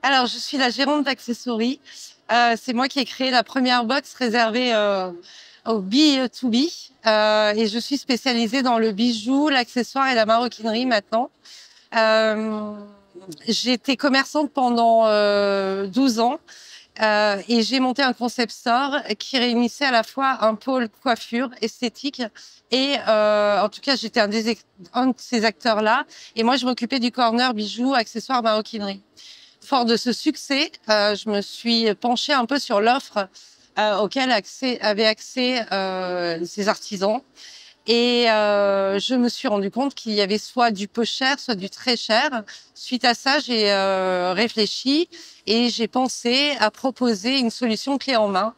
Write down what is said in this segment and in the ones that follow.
Alors, je suis la gérante d'Accessory. C'est moi qui ai créé la première box réservée au B2B. Et je suis spécialisée dans le bijou, l'accessoire et la maroquinerie maintenant. J'étais commerçante pendant 12 ans. Et j'ai monté un concept store qui réunissait à la fois un pôle coiffure, esthétique et en tout cas j'étais un de ces acteurs-là. Et moi je m'occupais du corner bijoux, accessoires, maroquinerie. Fort de ce succès, je me suis penchée un peu sur l'offre auquel avaient accès ces artisans. Et je me suis rendu compte qu'il y avait soit du peu cher, soit du très cher. Suite à ça, j'ai réfléchi et j'ai pensé à proposer une solution clé en main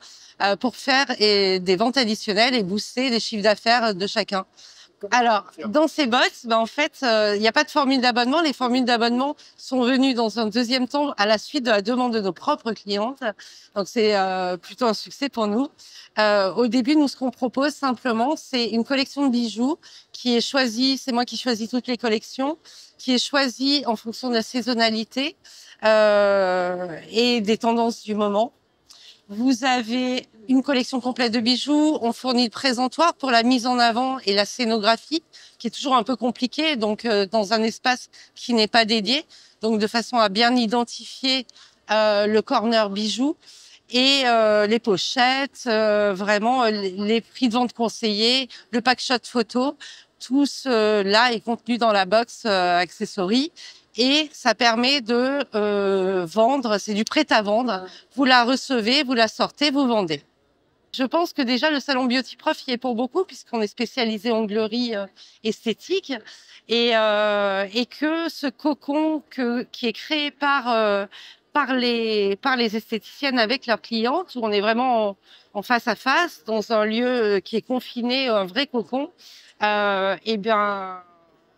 pour faire des ventes additionnelles et booster les chiffres d'affaires de chacun. Alors, dans ces box, en fait, il n'y a pas de formule d'abonnement. Les formules d'abonnement sont venues dans un deuxième temps à la suite de la demande de nos propres clientes. Donc, c'est plutôt un succès pour nous. Au début, nous, ce qu'on propose simplement, c'est une collection de bijoux qui est choisie. C'est moi qui choisis toutes les collections, qui est choisie en fonction de la saisonnalité et des tendances du moment. Vous avez une collection complète de bijoux. On fournit le présentoir pour la mise en avant et la scénographie, qui est toujours un peu compliquée, donc dans un espace qui n'est pas dédié, donc de façon à bien identifier le corner bijoux et les pochettes, vraiment les prix de vente conseillés, le pack shot photo. Tout cela est contenu dans la box Accessory. Et ça permet de vendre, c'est du prêt à vendre. Vous la recevez, vous la sortez, vous vendez. Je pense que déjà le salon Beauty Prof y est pour beaucoup puisqu'on est spécialisé onglerie esthétique et que ce cocon qui est créé par les esthéticiennes avec leurs clientes où on est vraiment en face à face dans un lieu qui est confiné, un vrai cocon, et bien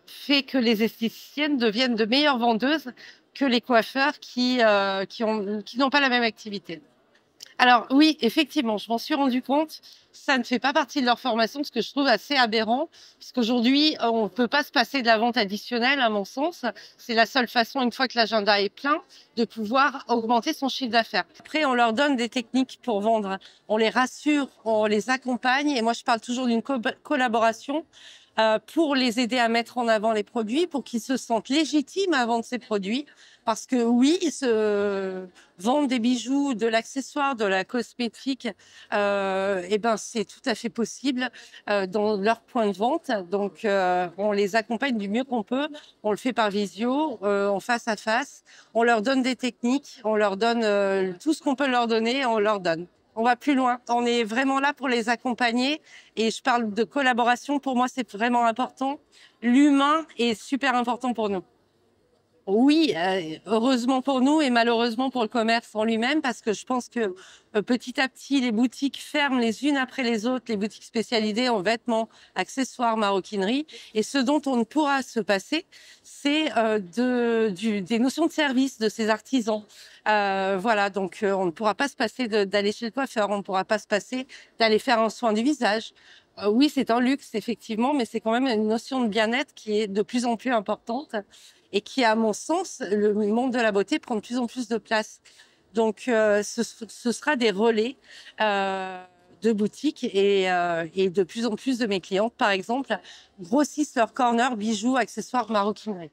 fait que les esthéticiennes deviennent de meilleures vendeuses que les coiffeurs qui n'ont pas la même activité. Alors oui, effectivement, je m'en suis rendu compte. Ça ne fait pas partie de leur formation, ce que je trouve assez aberrant, puisqu'aujourd'hui, on ne peut pas se passer de la vente additionnelle, à mon sens. C'est la seule façon, une fois que l'agenda est plein, de pouvoir augmenter son chiffre d'affaires. Après, on leur donne des techniques pour vendre. On les rassure, on les accompagne. Et moi, je parle toujours d'une collaboration pour les aider à mettre en avant les produits, pour qu'ils se sentent légitimes à vendre ces produits. Parce que oui, vendre des bijoux, de l'accessoire, de la cosmétique, c'est tout à fait possible dans leur point de vente. Donc, on les accompagne du mieux qu'on peut. On le fait par visio, en face à face. On leur donne des techniques, on leur donne tout ce qu'on peut leur donner, on leur donne. On va plus loin. On est vraiment là pour les accompagner. Et je parle de collaboration. Pour moi, c'est vraiment important. L'humain est super important pour nous. Oui, heureusement pour nous et malheureusement pour le commerce en lui-même, parce que je pense que petit à petit, les boutiques ferment les unes après les autres, les boutiques spécialisées en vêtements, accessoires, maroquinerie. Et ce dont on ne pourra se passer, c'est des notions de service de ces artisans. Voilà, donc on ne pourra pas se passer d'aller chez le coiffeur, on ne pourra pas se passer d'aller faire un soin du visage. Oui, c'est un luxe, effectivement, mais c'est quand même une notion de bien-être qui est de plus en plus importante et qui, à mon sens, le monde de la beauté prend de plus en plus de place. Donc, ce sera des relais de boutiques et de plus en plus de mes clientes, par exemple, grossissent leur corner bijoux, accessoires, maroquinerie.